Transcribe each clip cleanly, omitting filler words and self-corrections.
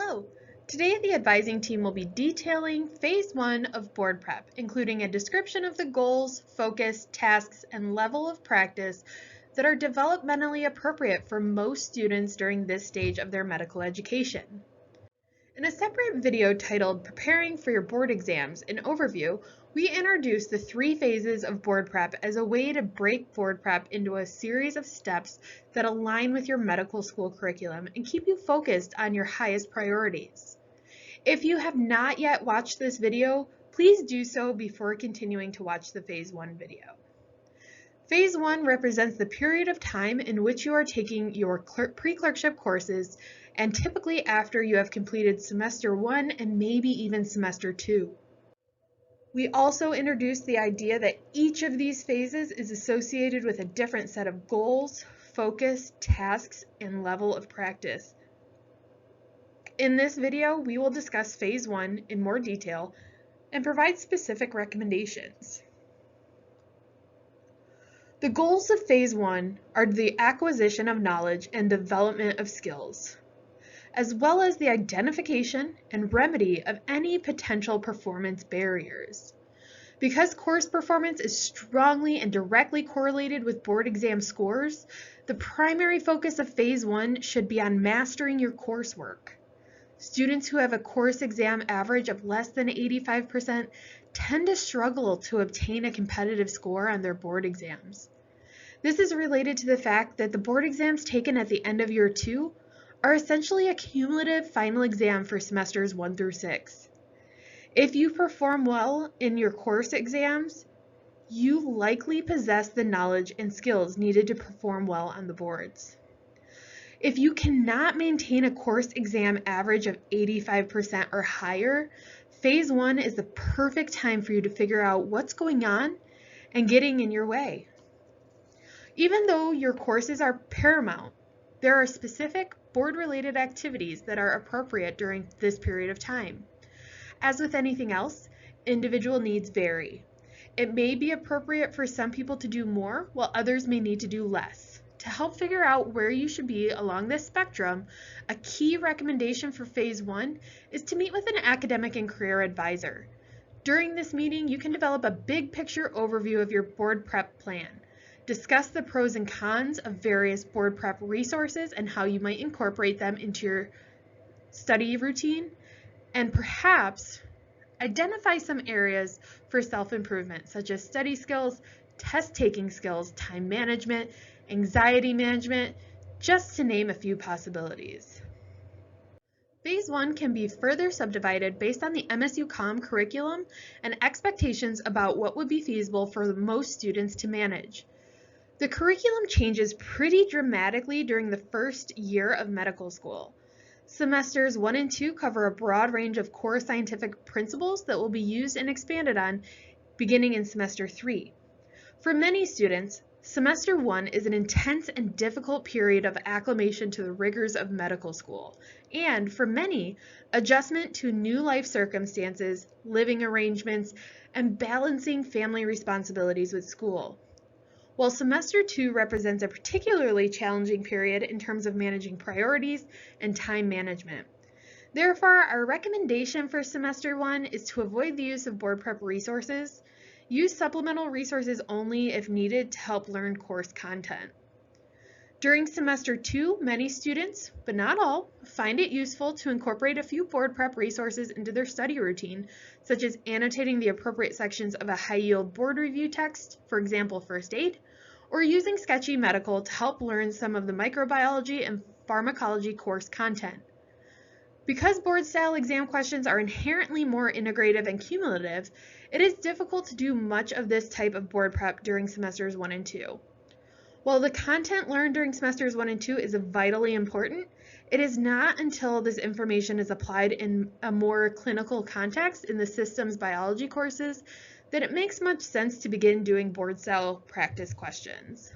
Hello! Today the advising team will be detailing Phase 1 of board prep, including a description of the goals, focus, tasks, and level of practice that are developmentally appropriate for most students during this stage of their medical education. In a separate video titled Preparing for Your Board Exams, an overview, we introduce the 3 phases of board prep as a way to break board prep into a series of steps that align with your medical school curriculum and keep you focused on your highest priorities. If you have not yet watched this video, please do so before continuing to watch the Phase 1 video. Phase 1 represents the period of time in which you are taking your pre-clerkship courses, and typically after you have completed semester 1 and maybe even semester 2. We also introduced the idea that each of these phases is associated with a different set of goals, focus, tasks, and level of practice. In this video, we will discuss Phase 1 in more detail and provide specific recommendations. The goals of Phase 1 are the acquisition of knowledge and development of skills, as well as the identification and remedy of any potential performance barriers. Because course performance is strongly and directly correlated with board exam scores, the primary focus of Phase 1 should be on mastering your coursework. Students who have a course exam average of less than 85% tend to struggle to obtain a competitive score on their board exams. This is related to the fact that the board exams taken at the end of year 2 are essentially a cumulative final exam for semesters 1 through 6. If you perform well in your course exams, you likely possess the knowledge and skills needed to perform well on the boards. If you cannot maintain a course exam average of 85% or higher, Phase 1 is the perfect time for you to figure out what's going on and getting in your way. Even though your courses are paramount, there are specific board-related activities that are appropriate during this period of time. As with anything else, individual needs vary. It may be appropriate for some people to do more, while others may need to do less. To help figure out where you should be along this spectrum, a key recommendation for Phase 1 is to meet with an academic and career advisor. During this meeting, you can develop a big picture overview of your board prep plan. Discuss the pros and cons of various board prep resources and how you might incorporate them into your study routine, and perhaps identify some areas for self-improvement, such as study skills, test-taking skills, time management, anxiety management, just to name a few possibilities. Phase 1 can be further subdivided based on the MSU COM curriculum and expectations about what would be feasible for most students to manage. The curriculum changes pretty dramatically during the first year of medical school. Semesters 1 and 2 cover a broad range of core scientific principles that will be used and expanded on beginning in semester 3. For many students, semester 1 is an intense and difficult period of acclimation to the rigors of medical school, and for many, adjustment to new life circumstances, living arrangements, and balancing family responsibilities with school. While semester 2 represents a particularly challenging period in terms of managing priorities and time management. Therefore, our recommendation for semester 1 is to avoid the use of board prep resources. Use supplemental resources only if needed to help learn course content. During semester 2, many students, but not all, find it useful to incorporate a few board prep resources into their study routine, such as annotating the appropriate sections of a high-yield board review text, for example, first aid, or using Sketchy Medical to help learn some of the microbiology and pharmacology course content. Because board-style exam questions are inherently more integrative and cumulative, it is difficult to do much of this type of board prep during semesters 1 and 2. While the content learned during semesters 1 and 2 is vitally important, it is not until this information is applied in a more clinical context in the systems biology courses that it makes much sense to begin doing board-style practice questions.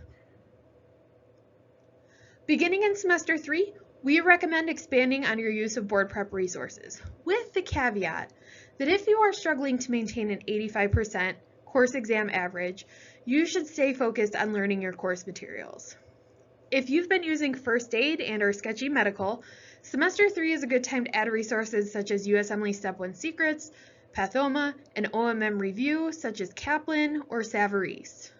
Beginning in semester 3, we recommend expanding on your use of board prep resources, with the caveat that if you are struggling to maintain an 85% course exam average, you should stay focused on learning your course materials. If you've been using first aid and or Sketchy Medical, Semester 3 is a good time to add resources such as USMLE Step 1 Secrets, Pathoma, and OMM Review such as Kaplan or Savarese.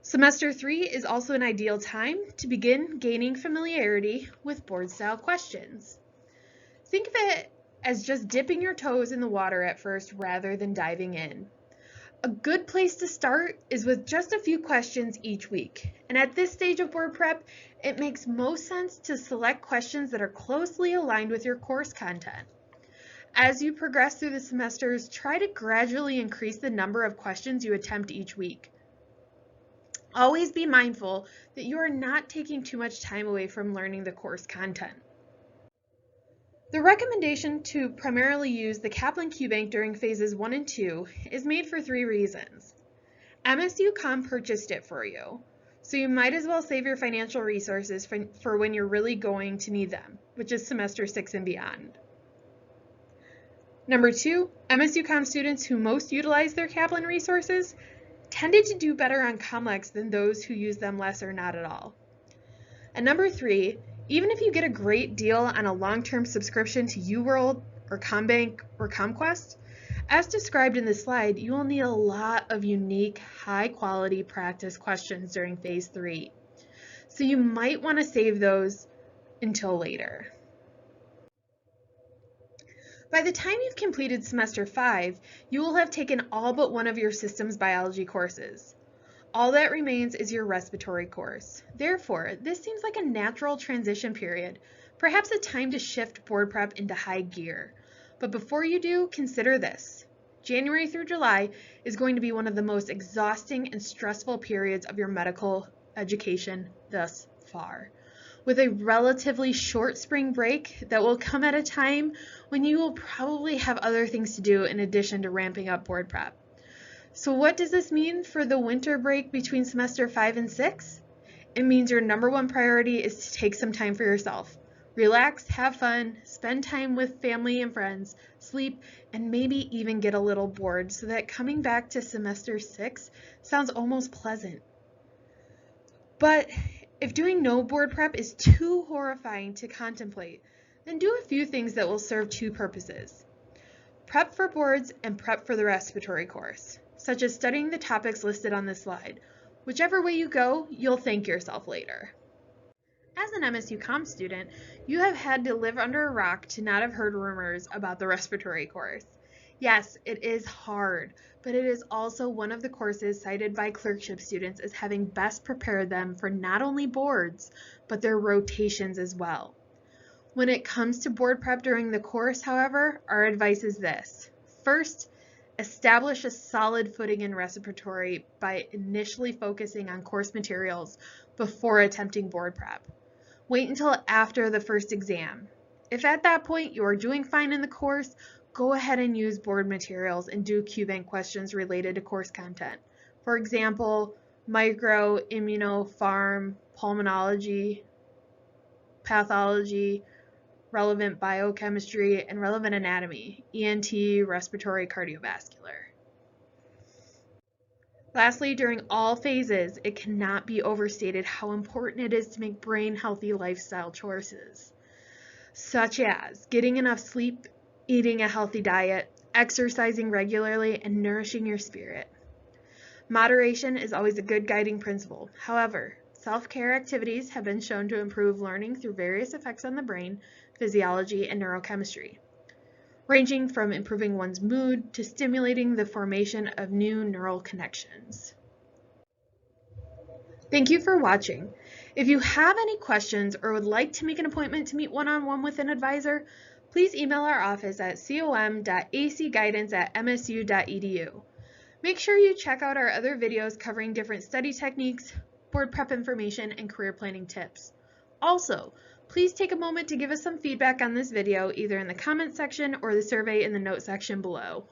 Semester 3 is also an ideal time to begin gaining familiarity with board-style questions. Think of it as just dipping your toes in the water at first rather than diving in. A good place to start is with just a few questions each week, and at this stage of board prep, it makes most sense to select questions that are closely aligned with your course content. As you progress through the semesters, try to gradually increase the number of questions you attempt each week. Always be mindful that you are not taking too much time away from learning the course content. The recommendation to primarily use the Kaplan QBank during phases 1 and 2 is made for 3 reasons. MSU-Com purchased it for you, so you might as well save your financial resources for when you're really going to need them, which is semester 6 and beyond. Number 2, MSU-Com students who most utilize their Kaplan resources tended to do better on COMLEX than those who use them less or not at all. And number 3, even if you get a great deal on a long-term subscription to UWorld or ComBank or ComQuest, as described in this slide, you will need a lot of unique, high-quality practice questions during phase 3. So you might want to save those until later. By the time you've completed semester 5, you will have taken all but one of your systems biology courses. All that remains is your respiratory course. Therefore, this seems like a natural transition period, perhaps a time to shift board prep into high gear. But before you do, consider this. January through July is going to be one of the most exhausting and stressful periods of your medical education thus far, with a relatively short spring break that will come at a time when you will probably have other things to do in addition to ramping up board prep. So what does this mean for the winter break between semester 5 and 6? It means your number one priority is to take some time for yourself. Relax, have fun, spend time with family and friends, sleep, and maybe even get a little bored so that coming back to semester 6 sounds almost pleasant. But if doing no board prep is too horrifying to contemplate, then do a few things that will serve 2 purposes. Prep for boards and prep for the respiratory course, such as studying the topics listed on this slide. Whichever way you go, you'll thank yourself later. As an MSU-Com student, you have had to live under a rock to not have heard rumors about the respiratory course. Yes, it is hard, but it is also one of the courses cited by clerkship students as having best prepared them for not only boards, but their rotations as well. When it comes to board prep during the course, however, our advice is this. First, establish a solid footing in respiratory by initially focusing on course materials before attempting board prep. Wait until after the first exam. If at that point you are doing fine in the course, go ahead and use board materials and do QBank questions related to course content. For example, micro, immuno, pharm, pulmonology, pathology, relevant biochemistry, and relevant anatomy, ENT, respiratory, cardiovascular. Lastly, during all phases, it cannot be overstated how important it is to make brain-healthy lifestyle choices, such as getting enough sleep, eating a healthy diet, exercising regularly, and nourishing your spirit. Moderation is always a good guiding principle. However, self-care activities have been shown to improve learning through various effects on the brain, physiology, and neurochemistry, ranging from improving one's mood to stimulating the formation of new neural connections. Thank you for watching. If you have any questions or would like to make an appointment to meet one-on-one with an advisor, please email our office at com.acguidance@msu.edu. Make sure you check out our other videos covering different study techniques, board prep information, and career planning tips. Also, please take a moment to give us some feedback on this video either in the comments section or the survey in the notes section below.